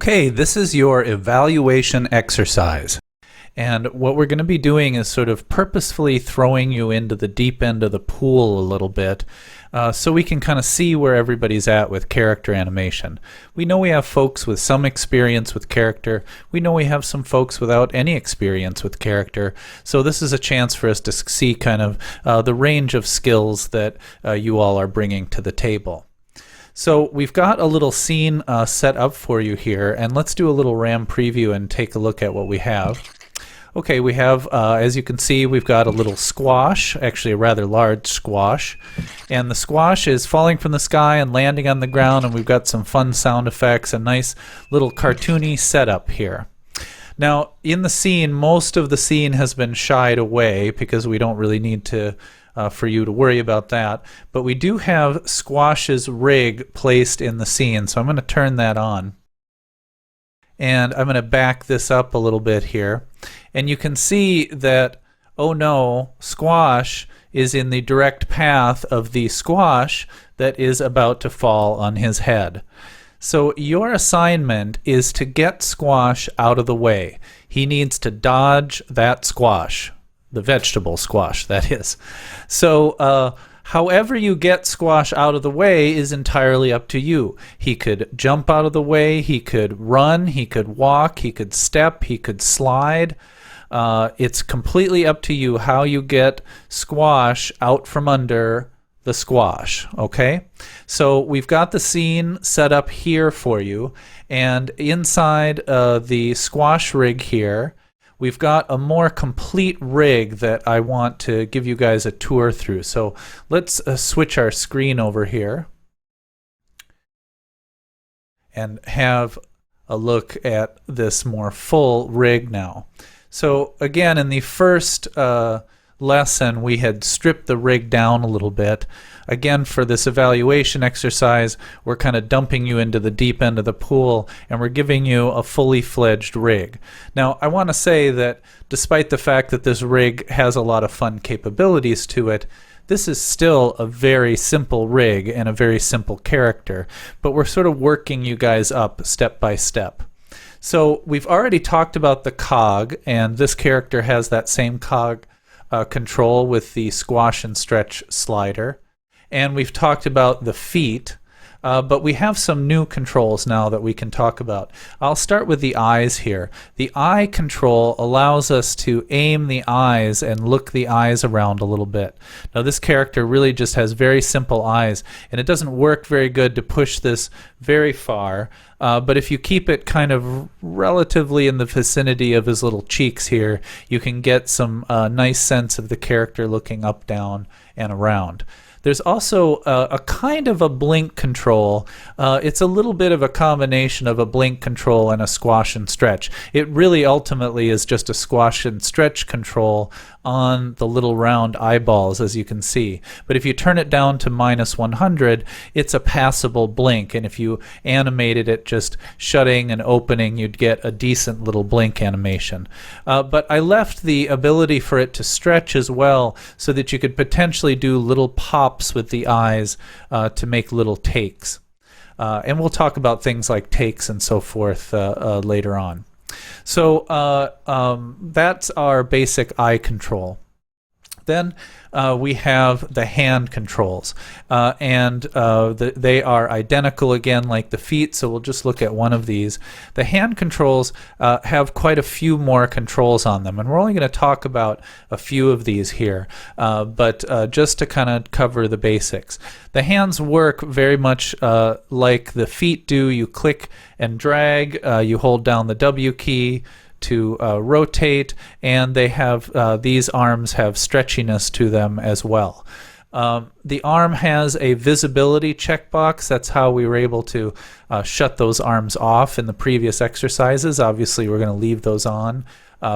Okay, this is your evaluation exercise. And what we're going to be doing is sort of purposefully throwing you into the deep end of the pool a little bit so we can kind of see where everybody's at with character animation. We know we have folks with some experience with character. We know we have some folks without any experience with character. So this is a chance for us to see kind of the range of skills that you all are bringing to the table. So we've got a little scene set up for you here, and let's do a little RAM preview and take a look at what we have. Okay, we have, as you can see, we've got a little squash, actually a rather large squash, and the squash is falling from the sky and landing on the ground, and we've got some fun sound effects, a nice little cartoony setup here. Now, in the scene, most of the scene has been shied away because we don't really need to for you to worry about that, but we do have Squash's rig placed in the scene, so I'm going to turn that on. And I'm going to back this up a little bit here. And you can see that, oh no, Squash is in the direct path of the squash that is about to fall on his head. So your assignment is to get Squash out of the way. He needs to dodge that squash. The vegetable squash, that is. So however you get Squash out of the way is entirely up to you. He could jump out of the way, he could run, he could walk, he could step, he could slide. It's completely up to you how you get Squash out from under the squash, okay? So we've got the scene set up here for you, and inside the squash rig here, we've got a more complete rig that I want to give you guys a tour through. So let's switch our screen over here and have a look at this more full rig now. So again, in the first lesson, we had stripped the rig down a little bit. Again, for this evaluation exercise, we're kind of dumping you into the deep end of the pool, and we're giving you a fully fledged rig. Now, I want to say that despite the fact that this rig has a lot of fun capabilities to it, this is still a very simple rig and a very simple character, but we're sort of working you guys up step by step. So we've already talked about the cog, and this character has that same cog control with the squash and stretch slider. And we've talked about the feet, but we have some new controls now that we can talk about. I'll start with the eyes here. The eye control allows us to aim the eyes and look the eyes around a little bit. Now this character really just has very simple eyes, and it doesn't work very good to push this very far, but if you keep it kind of relatively in the vicinity of his little cheeks here, you can get some nice sense of the character looking up, down, and around. There's also a kind of a blink control. It's a little bit of a combination of a blink control and a squash and stretch. It really ultimately is just a squash and stretch control on the little round eyeballs, as you can see. But if you turn it down to -100, it's a passable blink, and if you animated it just shutting and opening, you'd get a decent little blink animation. But I left the ability for it to stretch as well, so that you could potentially do little pops with the eyes to make little takes. And we'll talk about things like takes and so forth later on. So that's our basic eye control. Then we have the hand controls, and they are identical again like the feet, so we'll just look at one of these. The hand controls have quite a few more controls on them, and we're only going to talk about a few of these here, but just to kind of cover the basics. The hands work very much like the feet do. You click and drag, you hold down the W key to rotate, and they have these arms have stretchiness to them as well. The arm has a visibility checkbox. That's how we were able to shut those arms off in the previous exercises. Obviously, we're going to leave those on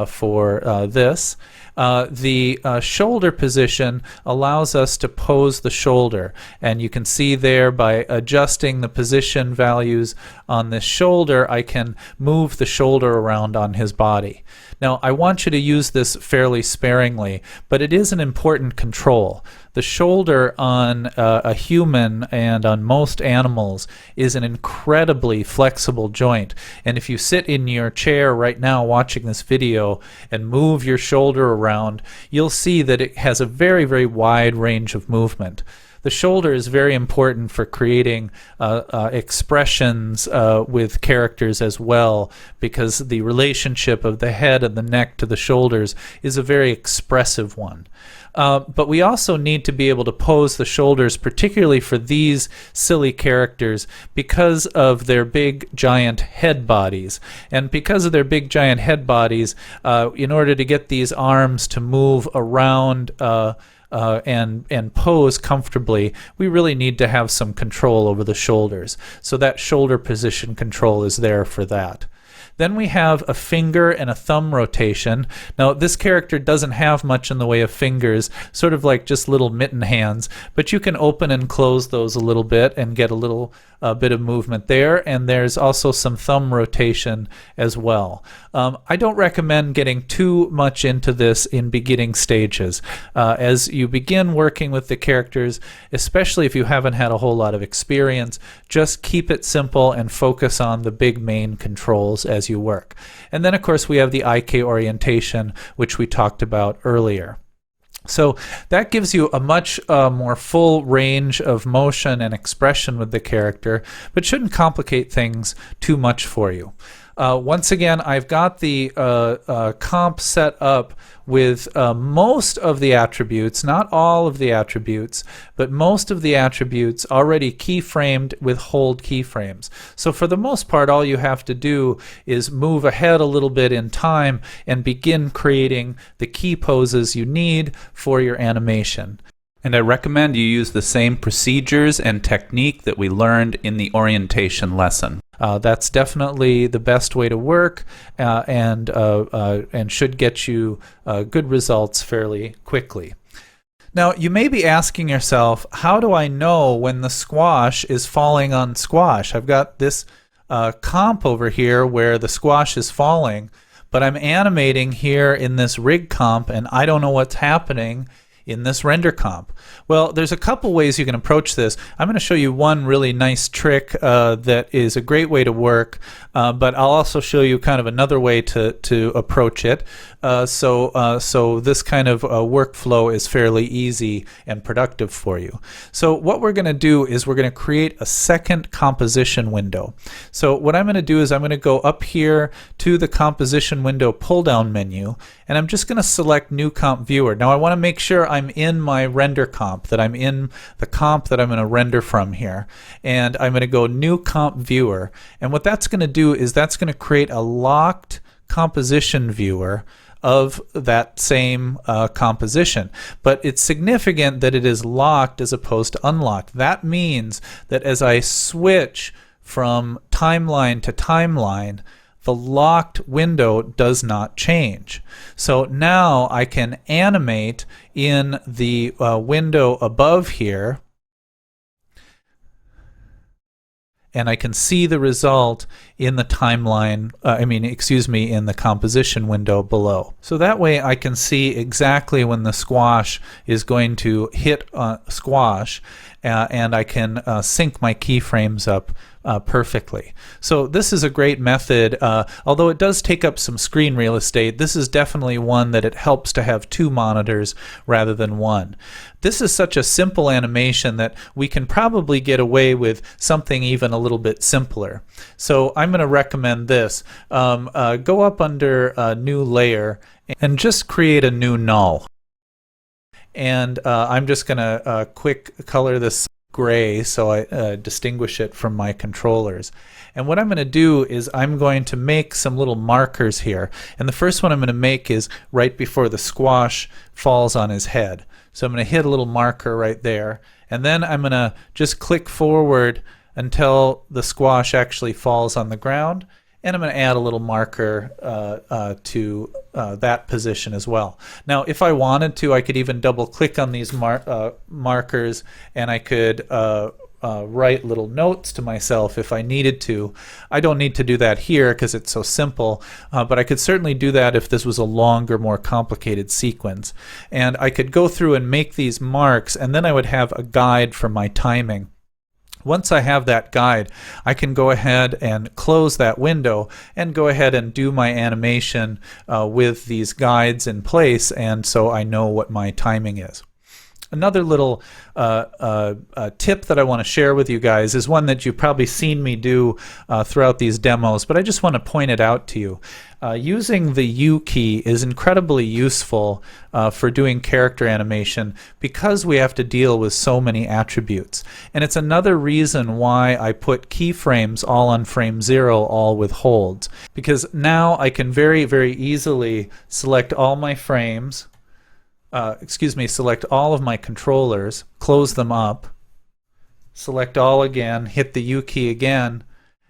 for this. The shoulder position allows us to pose the shoulder, and you can see there by adjusting the position values on this shoulder, I can move the shoulder around on his body. Now I want you to use this fairly sparingly, but it is an important control. The shoulder on a human and on most animals is an incredibly flexible joint. And if you sit in your chair right now watching this video and move your shoulder around, you'll see that it has a very, very wide range of movement. The shoulder is very important for creating expressions with characters as well, because the relationship of the head and the neck to the shoulders is a very expressive one. But we also need to be able to pose the shoulders, particularly for these silly characters, because of their big giant head bodies. And because of their big giant head bodies, in order to get these arms to move around and pose comfortably, we really need to have some control over the shoulders. So that shoulder position control is there for that. Then we have a finger and a thumb rotation. Now, this character doesn't have much in the way of fingers, sort of like just little mitten hands, but you can open and close those a little bit and get a little bit of movement there, and there's also some thumb rotation as well. I don't recommend getting too much into this in beginning stages. As you begin working with the characters, especially if you haven't had a whole lot of experience, just keep it simple and focus on the big main controls as you work. And then, of course, we have the IK orientation, which we talked about earlier. So that gives you a much more full range of motion and expression with the character, but shouldn't complicate things too much for you. Once again, I've got the comp set up with most of the attributes, not all of the attributes, but most of the attributes already keyframed with hold keyframes. So for the most part, all you have to do is move ahead a little bit in time and begin creating the key poses you need for your animation. And I recommend you use the same procedures and technique that we learned in the orientation lesson. That's definitely the best way to work, and should get you good results fairly quickly. Now, you may be asking yourself, how do I know when the squash is falling on squash? I've got this comp over here where the squash is falling, but I'm animating here in this rig comp, and I don't know what's happening in this render comp. Well, there's a couple ways you can approach this. I'm going to show you one really nice trick that is a great way to work, but I'll also show you kind of another way to approach it. So this kind of workflow is fairly easy and productive for you. So what we're going to do is we're going to create a second composition window. So what I'm going to do is I'm going to go up here to the composition window pull down menu, and I'm just going to select new comp viewer. Now I want to make sure I'm in my render comp, that I'm in the comp that I'm going to render from here. And I'm going to go new comp viewer. And what that's going to do is that's going to create a locked composition viewer of that same composition. But it's significant that it is locked as opposed to unlocked. That means that as I switch from timeline to timeline, the locked window does not change. So now I can animate in the window above here, and I can see the result in the timeline, in the composition window below. So that way I can see exactly when the squash is going to hit squash, and I can sync my keyframes up perfectly. So this is a great method. Although it does take up some screen real estate, this is definitely one that it helps to have two monitors rather than one. This is such a simple animation that we can probably get away with something even a little bit simpler. So I'm going to recommend this. Go up under New Layer and just create a new null. And I'm just going to quick color this gray so I distinguish it from my controllers. And what I'm going to do is I'm going to make some little markers here. And the first one I'm going to make is right before the squash falls on his head. So I'm going to hit a little marker right there. And then I'm going to just click forward until the squash actually falls on the ground. And I'm going to add a little marker to that position as well. Now, if I wanted to, I could even double click on these markers, and I could write little notes to myself if I needed to. I don't need to do that here because it's so simple, but I could certainly do that if this was a longer, more complicated sequence. And I could go through and make these marks, and then I would have a guide for my timing. Once I have that guide, I can go ahead and close that window and go ahead and do my animation with these guides in place, and so I know what my timing is. Another little tip that I want to share with you guys is one that you've probably seen me do throughout these demos, but I just want to point it out to you. Using the U key is incredibly useful for doing character animation because we have to deal with so many attributes. And it's another reason why I put keyframes all on frame 0, all with holds. Because now I can very, very easily select all my frames, select all of my controllers, close them up, select all again, hit the U key again,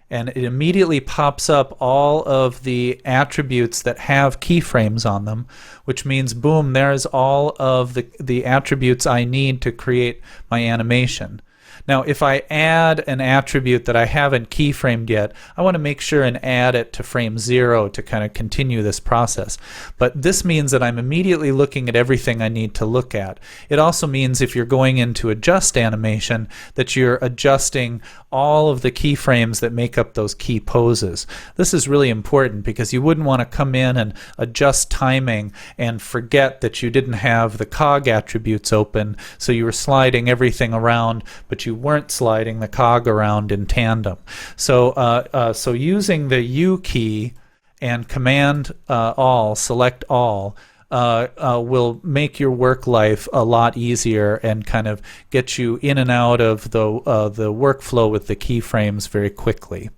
and it immediately pops up all of the attributes that have keyframes on them, which means, boom, there's all of the attributes I need to create my animation. Now, if I add an attribute that I haven't keyframed yet, I want to make sure and add it to frame 0 to kind of continue this process. But this means that I'm immediately looking at everything I need to look at. It also means if you're going into adjust animation that you're adjusting all of the keyframes that make up those key poses. This is really important because you wouldn't want to come in and adjust timing and forget that you didn't have the cog attributes open, so you were sliding everything around, but you weren't sliding the cog around in tandem. So using the U key and Command all, select all, will make your work life a lot easier and kind of get you in and out of the workflow with the keyframes very quickly.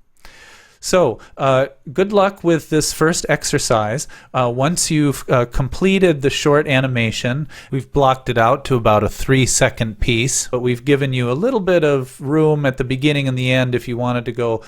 So good luck with this first exercise. Once you've completed the short animation, we've blocked it out to about a 3-second piece, but we've given you a little bit of room at the beginning and the end if you wanted to go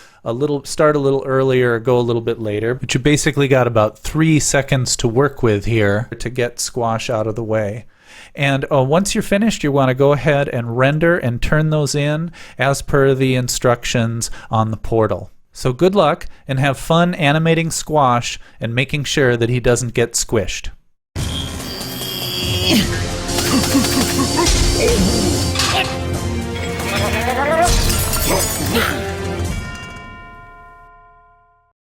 start a little earlier or go a little bit later. But you basically got about 3 seconds to work with here to get squash out of the way. And once you're finished, you want to go ahead and render and turn those in as per the instructions on the portal. So good luck and have fun animating Squash and making sure that he doesn't get squished.